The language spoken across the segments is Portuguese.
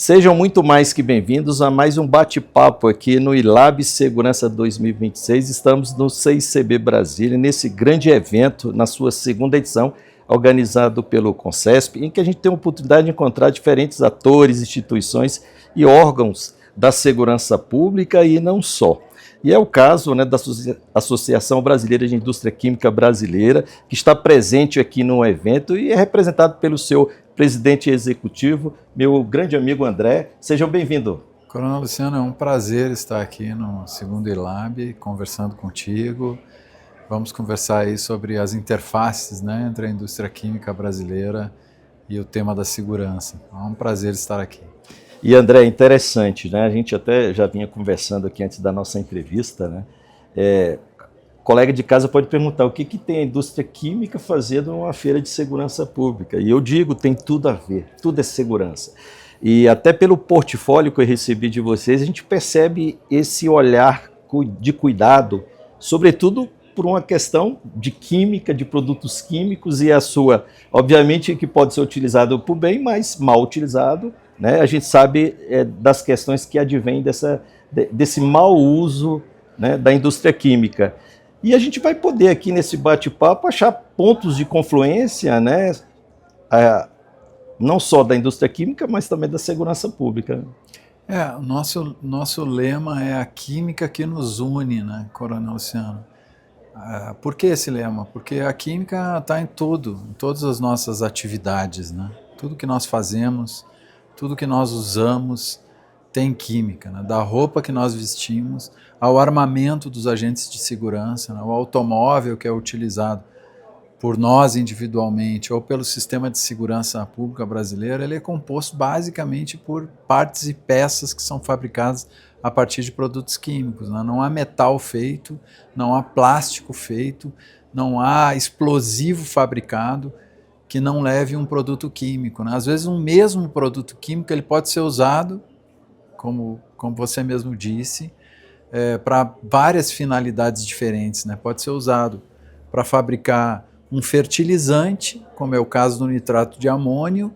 Sejam muito mais que bem-vindos a mais um bate-papo aqui no ILAB Segurança 2026. Estamos no CICB Brasília, nesse grande evento, na sua segunda edição, organizado pelo CONCESP, em que a gente tem a oportunidade de encontrar diferentes atores, instituições e órgãos da segurança pública e não só. E é o caso, né, da Associação Brasileira de Indústria Química Brasileira, que está presente aqui no evento e é representado pelo seu presidente executivo, meu grande amigo André. Sejam bem-vindos. Coronel Luciano, é um prazer estar aqui no segundo ILAB, conversando contigo. Vamos conversar aí sobre as interfaces, né, entre a indústria química brasileira e o tema da segurança. É um prazer estar aqui. E André, interessante, né? A gente até já vinha conversando aqui antes da nossa entrevista, né? Colega de casa pode perguntar o que tem a indústria química fazendo numa feira de segurança pública. E eu digo, tem tudo a ver, tudo é segurança. E até pelo portfólio que eu recebi de vocês, a gente percebe esse olhar de cuidado, sobretudo por uma questão de química, de produtos químicos e a sua, obviamente, que pode ser utilizado por bem, mas mal utilizado, né? A gente sabe das questões que advêm desse mau uso, né, da indústria química. E a gente vai poder aqui nesse bate-papo achar pontos de confluência, né, não só da indústria química, mas também da segurança pública. O nosso lema é a química que nos une, né, Coronel Luciano? Por que esse lema? Porque a química está em tudo, em todas as nossas atividades, né? Tudo que nós fazemos, tudo que nós usamos tem química, né? Da roupa que nós vestimos ao armamento dos agentes de segurança, né? O automóvel que é utilizado por nós individualmente ou pelo sistema de segurança pública brasileiro, ele é composto basicamente por partes e peças que são fabricadas a partir de produtos químicos, né? Não há metal feito, não há plástico feito, não há explosivo fabricado que não leve um produto químico, né? Às vezes um mesmo produto químico ele pode ser usado, como você mesmo disse, para várias finalidades diferentes, né? Pode ser usado para fabricar um fertilizante, como é o caso do nitrato de amônio,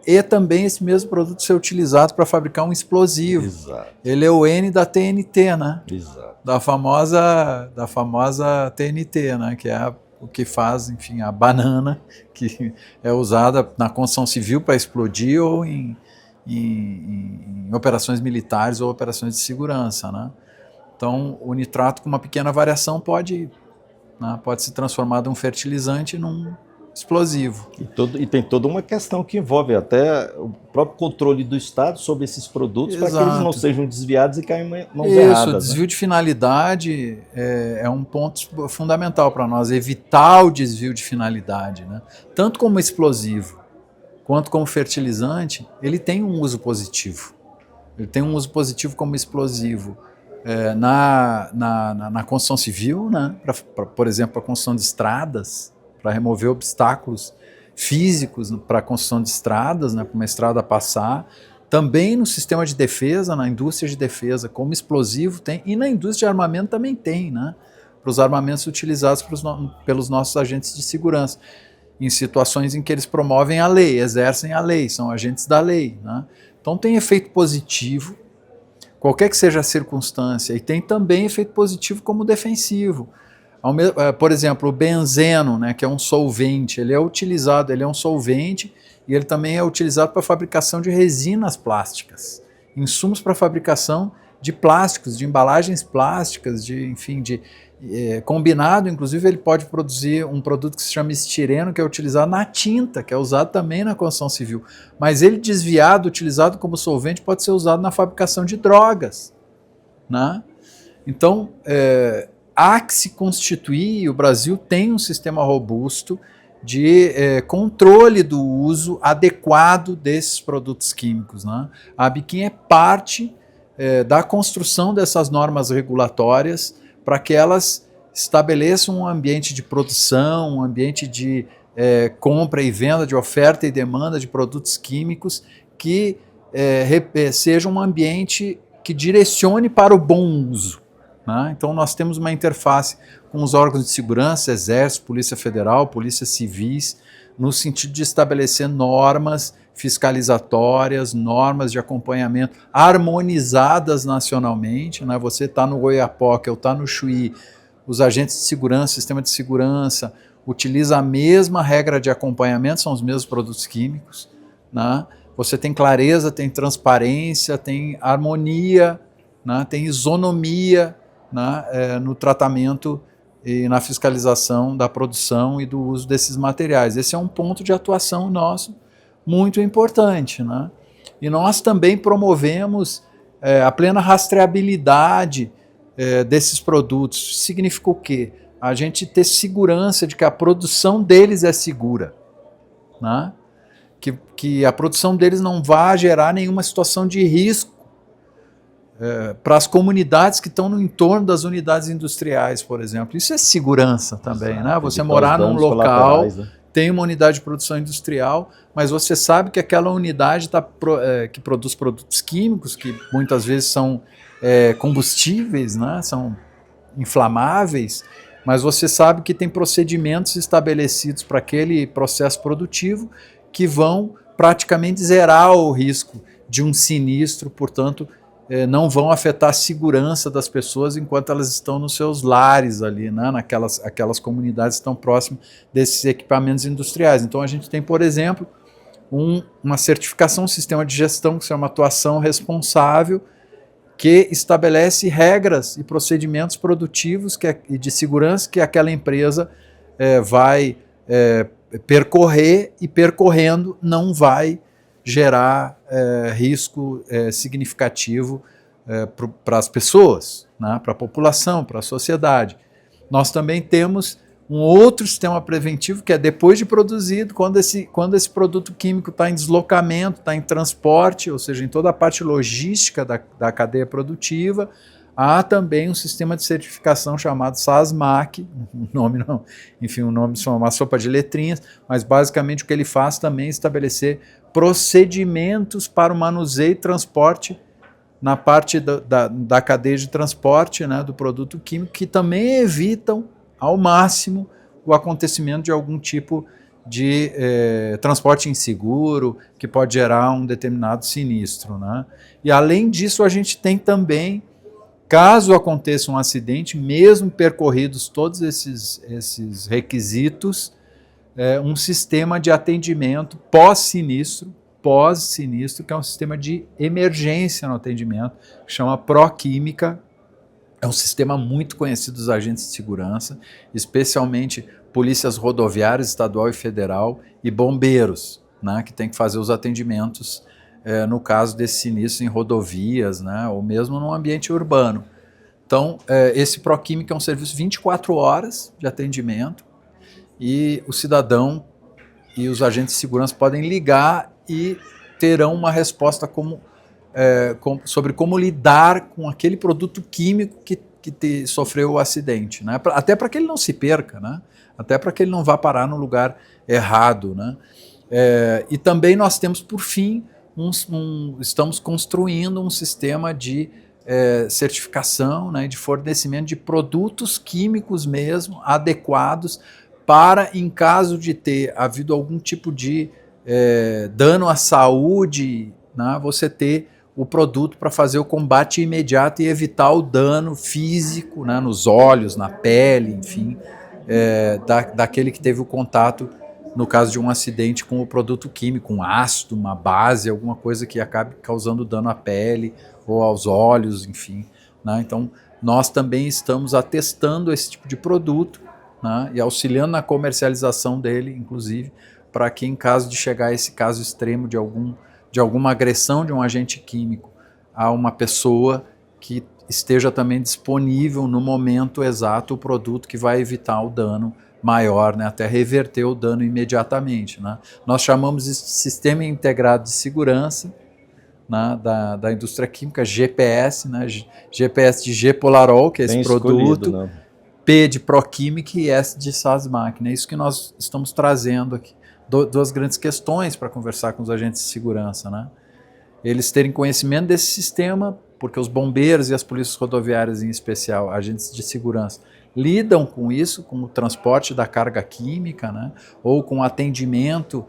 e também esse mesmo produto ser utilizado para fabricar um explosivo. Exato. Ele é o N da TNT, né? Exato. Da famosa TNT, né? Que é o que faz, enfim, a banana, que é usada na construção civil para explodir ou em operações militares ou operações de segurança, né? Então, o nitrato com uma pequena variação pode se transformar de um fertilizante num explosivo. E tem toda uma questão que envolve até o próprio controle do Estado sobre esses produtos, para que eles não sejam desviados e caiam em mãos erradas. Isso, o desvio de finalidade é um ponto fundamental para nós, evitar o desvio de finalidade, né? Tanto como explosivo, quanto como fertilizante, ele tem um uso positivo. Ele tem um uso positivo como explosivo na construção civil, né? Por exemplo, a construção de estradas, para remover obstáculos físicos para a construção de estradas, né? Para uma estrada passar. Também no sistema de defesa, na indústria de defesa, como explosivo tem, e na indústria de armamento também tem, né? Para os armamentos utilizados pelos nossos agentes de segurança, em situações em que eles promovem a lei, exercem a lei, são agentes da lei, né? Então tem efeito positivo, qualquer que seja a circunstância, e tem também efeito positivo como defensivo. Por exemplo, o benzeno, né, que é um solvente, ele é um solvente e ele também é utilizado para a fabricação de resinas plásticas, insumos para a fabricação de plásticos, de embalagens plásticas, combinado, inclusive ele pode produzir um produto que se chama estireno, que é utilizado na tinta, que é usado também na construção civil. Mas ele desviado, utilizado como solvente, pode ser usado na fabricação de drogas, né? Então, há que se constituir, o Brasil tem um sistema robusto de controle do uso adequado desses produtos químicos, né? A Abiquim é parte da construção dessas normas regulatórias para que elas estabeleçam um ambiente de produção, um ambiente de compra e venda, de oferta e demanda de produtos químicos que seja um ambiente que direcione para o bom uso, né? Então nós temos uma interface com os órgãos de segurança, Exército, Polícia Federal, Polícia Civis, no sentido de estabelecer normas fiscalizatórias, normas de acompanhamento harmonizadas nacionalmente, né? Você está no Oiapoque, eu está no Chuí, os agentes de segurança, sistema de segurança, utiliza a mesma regra de acompanhamento, são os mesmos produtos químicos, né? Você tem clareza, tem transparência, tem harmonia, né? Tem isonomia, né? No tratamento e na fiscalização da produção e do uso desses materiais. Esse é um ponto de atuação nosso muito importante, né? E nós também promovemos a plena rastreabilidade desses produtos. Significa o quê? A gente ter segurança de que a produção deles é segura, né? Que a produção deles não vai gerar nenhuma situação de risco para as comunidades que estão no entorno das unidades industriais, por exemplo. Isso é segurança também, exato, né? Você morar num local, né? Tem uma unidade de produção industrial, mas você sabe que aquela unidade que produz produtos químicos, que muitas vezes são combustíveis, né? São inflamáveis, mas você sabe que tem procedimentos estabelecidos para aquele processo produtivo que vão praticamente zerar o risco de um sinistro, portanto, não vão afetar a segurança das pessoas enquanto elas estão nos seus lares ali, né? Aquelas comunidades que estestão próximas desses equipamentos industriais. Então a gente tem, por exemplo, uma certificação, um sistema de gestão que se chama atuação responsável, que estabelece regras e procedimentos produtivos e de segurança que aquela empresa vai percorrer e percorrendo não vai gerar risco significativo para as pessoas, né, para a população, para a sociedade. Nós também temos um outro sistema preventivo que é depois de produzido, quando esse produto químico está em deslocamento, está em transporte, ou seja, em toda a parte logística da cadeia produtiva, há também um sistema de certificação chamado SASMAC, o nome são uma sopa de letrinhas, mas basicamente o que ele faz também é estabelecer procedimentos para o manuseio e transporte na parte da cadeia de transporte, né, do produto químico, que também evitam ao máximo o acontecimento de algum tipo de transporte inseguro, que pode gerar um determinado sinistro, né? E além disso, a gente tem também, caso aconteça um acidente, mesmo percorridos todos esses requisitos, um sistema de atendimento pós-sinistro, que é um sistema de emergência no atendimento, que chama Proquímica. É um sistema muito conhecido dos agentes de segurança, especialmente polícias rodoviárias, estadual e federal, e bombeiros, né, que tem que fazer os atendimentos no caso desse sinistro em rodovias, né, ou mesmo no ambiente urbano. Então, esse Proquímica é um serviço 24 horas de atendimento, e o cidadão e os agentes de segurança podem ligar e terão uma resposta sobre como lidar com aquele produto químico que sofreu o acidente, né? Até para que ele não se perca, né? Até para que ele não vá parar no lugar errado, né? E também nós temos, por fim, estamos construindo um sistema de certificação, né, de fornecimento de produtos químicos mesmo, adequados para, em caso de ter havido algum tipo de dano à saúde, né, você ter o produto para fazer o combate imediato e evitar o dano físico, né, nos olhos, na pele, enfim, daquele que teve o contato, no caso de um acidente, com o produto químico, um ácido, uma base, alguma coisa que acabe causando dano à pele ou aos olhos, enfim, né? Então, nós também estamos atestando esse tipo de produto, né, e auxiliando na comercialização dele, inclusive, para que, em caso de chegar a esse caso extremo de alguma agressão de um agente químico a uma pessoa, que esteja também disponível no momento exato o produto que vai evitar o dano maior, né, até reverter o dano imediatamente, né. Nós chamamos isso de Sistema Integrado de Segurança, né, da indústria química, GPS, né, GPS de G-Polarol, que é esse produto, né? P de Proquímica e S de SASMAC, né. Isso que nós estamos trazendo aqui. Duas grandes questões para conversar com os agentes de segurança, né? eles terem conhecimento desse sistema, porque os bombeiros e as polícias rodoviárias, em especial, agentes de segurança, lidam com isso, com o transporte da carga química, né, ou com o atendimento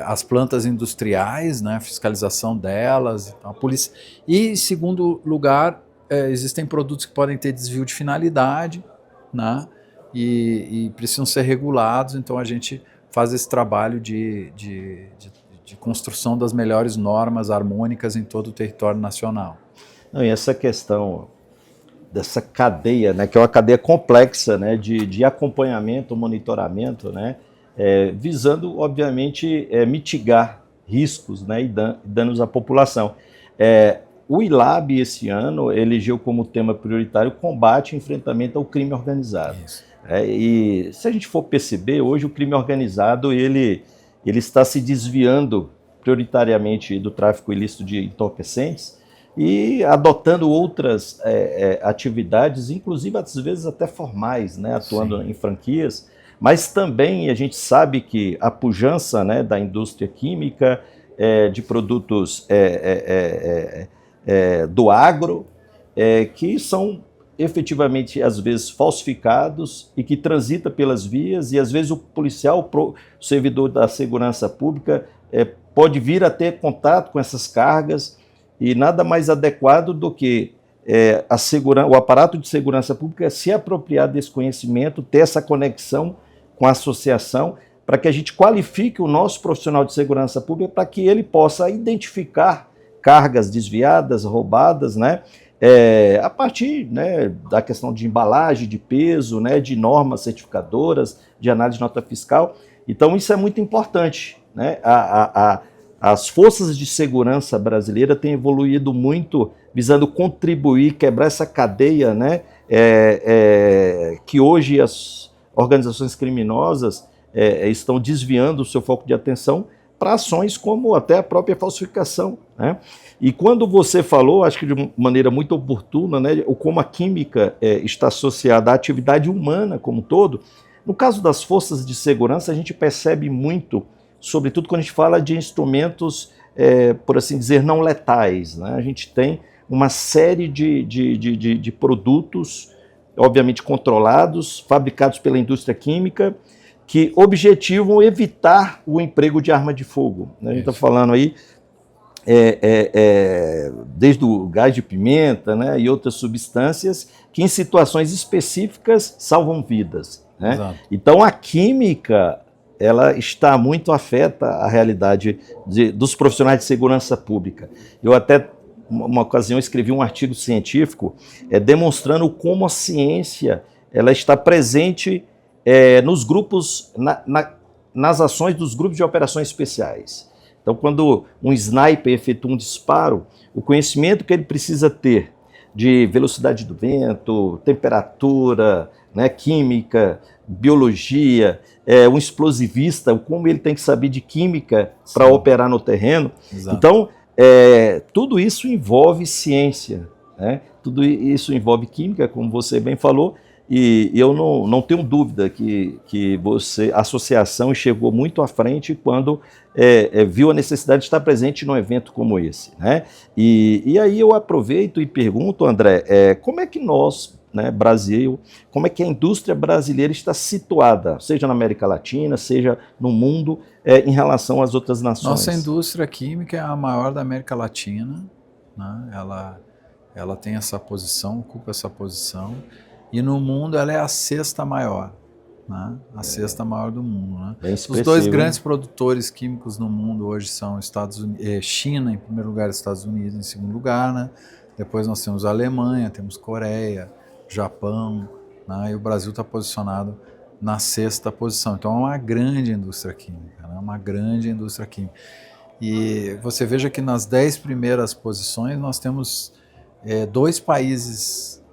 às plantas industriais, né, fiscalização delas, então, a polícia. E, em segundo lugar, existem produtos que podem ter desvio de finalidade, né, e precisam ser regulados, então a gente faz esse trabalho de construção das melhores normas harmônicas em todo o território nacional. Não, e essa questão dessa cadeia, né, que é uma cadeia complexa, né, de acompanhamento, monitoramento, né, visando, obviamente, mitigar riscos, né, e danos à população. O ILAB, esse ano, elegeu como tema prioritário o combate e enfrentamento ao crime organizado. E se a gente for perceber, hoje o crime organizado ele está se desviando prioritariamente do tráfico ilícito de entorpecentes e adotando outras atividades, inclusive às vezes até formais, né, atuando em franquias, mas também a gente sabe que a pujança, né, da indústria química, de produtos do agro, que são efetivamente, às vezes, falsificados e que transita pelas vias, e às vezes o policial, o servidor da segurança pública, pode vir a ter contato com essas cargas, e nada mais adequado do que o aparato de segurança pública se apropriar desse conhecimento, ter essa conexão com a associação, para que a gente qualifique o nosso profissional de segurança pública para que ele possa identificar cargas desviadas, roubadas, né? A partir, né, da questão de embalagem, de peso, né, de normas certificadoras, de análise de nota fiscal. Então isso é muito importante, né? As forças de segurança brasileiras têm evoluído muito, visando contribuir, quebrar essa cadeia, né, que hoje as organizações criminosas estão desviando o seu foco de atenção para ações como até a própria falsificação, né? E quando você falou, acho que de maneira muito oportuna, né, como a química está associada à atividade humana como um todo, no caso das forças de segurança, a gente percebe muito, sobretudo quando a gente fala de instrumentos, por assim dizer, não letais, né? A gente tem uma série de produtos, obviamente controlados, fabricados pela indústria química, que objetivam evitar o emprego de arma de fogo, né? A gente está falando aí desde o gás de pimenta, né, e outras substâncias que em situações específicas salvam vidas, né? Então a química ela está muito afeta à realidade dos profissionais de segurança pública. Eu até, uma ocasião, escrevi um artigo científico demonstrando como a ciência ela está presente nos grupos, nas ações dos grupos de operações especiais. Então, quando um sniper efetua um disparo, o conhecimento que ele precisa ter de velocidade do vento, temperatura, né, química, biologia, um explosivista, como ele tem que saber de química para operar no terreno. Exato. Então, tudo isso envolve ciência, né? Tudo isso envolve química, como você bem falou, e eu não tenho dúvida que a associação chegou muito à frente quando viu a necessidade de estar presente num evento como esse, né? E aí eu aproveito e pergunto, André, como é que nós, né, Brasil, como é que a indústria brasileira está situada, seja na América Latina, seja no mundo, em relação às outras nações? Nossa indústria química é a maior da América Latina, né? Ela tem essa posição, ocupa essa posição. E no mundo ela é a sexta maior, né? A sexta maior do mundo, né? Os dois grandes produtores químicos no mundo hoje são China, em primeiro lugar, Estados Unidos em segundo lugar, né? Depois nós temos a Alemanha, temos Coreia, Japão, né? E o Brasil está posicionado na sexta posição. Então é uma grande indústria química, né? Uma grande indústria química. E você veja que nas 10 primeiras posições nós temos 2 países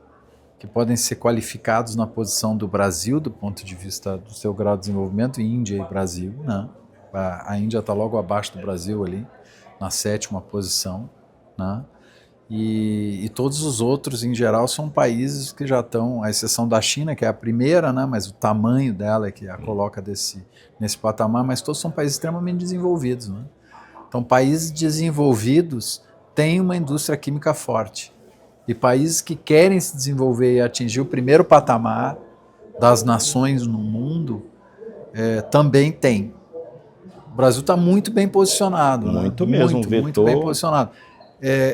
que podem ser qualificados na posição do Brasil, do ponto de vista do seu grau de desenvolvimento, Índia e Brasil, né? A Índia está logo abaixo do Brasil ali, na 7ª posição, né? E todos os outros, em geral, são países que já estão, à exceção da China, que é a primeira, né? Mas o tamanho dela é que a coloca nesse patamar, mas todos são países extremamente desenvolvidos, né? Então, países desenvolvidos têm uma indústria química forte. E países que querem se desenvolver e atingir o primeiro patamar das nações no mundo também têm. O Brasil está muito bem posicionado. Muito né? mesmo, muito bem posicionado.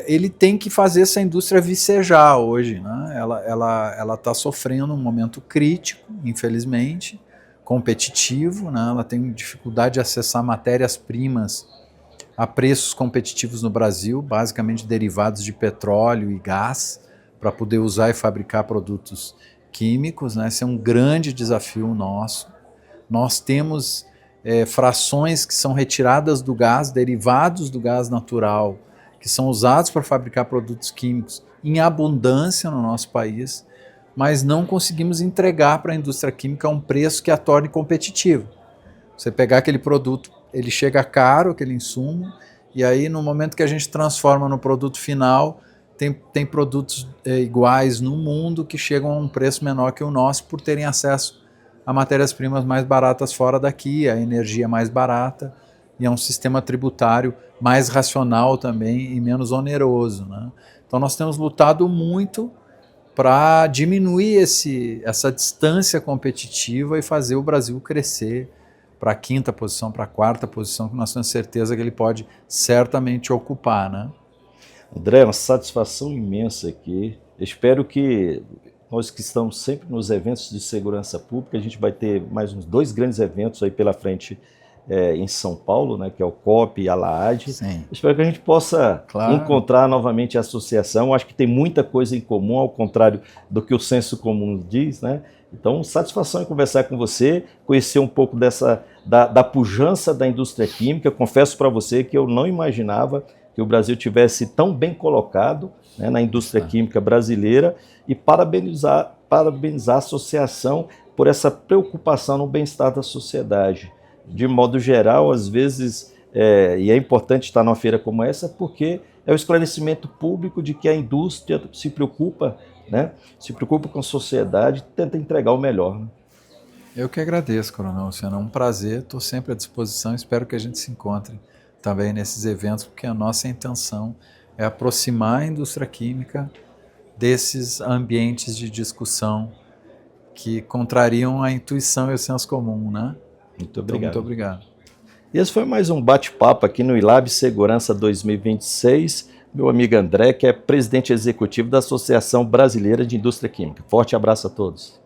Ele tem que fazer essa indústria vicejar hoje. Né? Ela está sofrendo um momento crítico, infelizmente, competitivo. Né? Ela tem dificuldade de acessar matérias-primas a preços competitivos no Brasil, basicamente derivados de petróleo e gás, para poder usar e fabricar produtos químicos. Né? Esse é um grande desafio nosso. Nós temos frações que são retiradas do gás, derivados do gás natural, que são usados para fabricar produtos químicos em abundância no nosso país, mas não conseguimos entregar para a indústria química um preço que a torne competitiva. Você pegar aquele produto, ele chega caro, aquele insumo, e aí no momento que a gente transforma no produto final, tem produtos iguais no mundo que chegam a um preço menor que o nosso por terem acesso a matérias-primas mais baratas fora daqui, a energia mais barata, e é um sistema tributário mais racional também e menos oneroso. Né? Então nós temos lutado muito para diminuir essa distância competitiva e fazer o Brasil crescer para a 5ª posição, para a 4ª posição, que nós temos certeza que ele pode certamente ocupar. Né? André, uma satisfação imensa aqui. Espero que nós que estamos sempre nos eventos de segurança pública, a gente vai ter mais uns 2 grandes eventos aí pela frente em São Paulo, né, que é o COP e a LAAD. Sim. Espero que a gente possa encontrar novamente a associação. Acho que tem muita coisa em comum, ao contrário do que o senso comum diz, né? Então, satisfação em conversar com você, conhecer um pouco da pujança da indústria química. Confesso para você que eu não imaginava que o Brasil tivesse tão bem colocado, né, na indústria química brasileira, e parabenizar a associação por essa preocupação no bem-estar da sociedade. De modo geral, às vezes, e é importante estar numa feira como essa, porque é o esclarecimento público de que a indústria se preocupa, né, se preocupa com a sociedade e tenta entregar o melhor. Né? Eu que agradeço, Coronel Luciano. É um prazer, estou sempre à disposição, espero que a gente se encontre também nesses eventos, porque a nossa intenção é aproximar a indústria química desses ambientes de discussão que contrariam a intuição e o senso comum, né? Muito obrigado. Então, muito obrigado. E esse foi mais um bate-papo aqui no ILAB Segurança 2026. Meu amigo André, que é presidente executivo da Associação Brasileira de Indústria Química. Forte abraço a todos.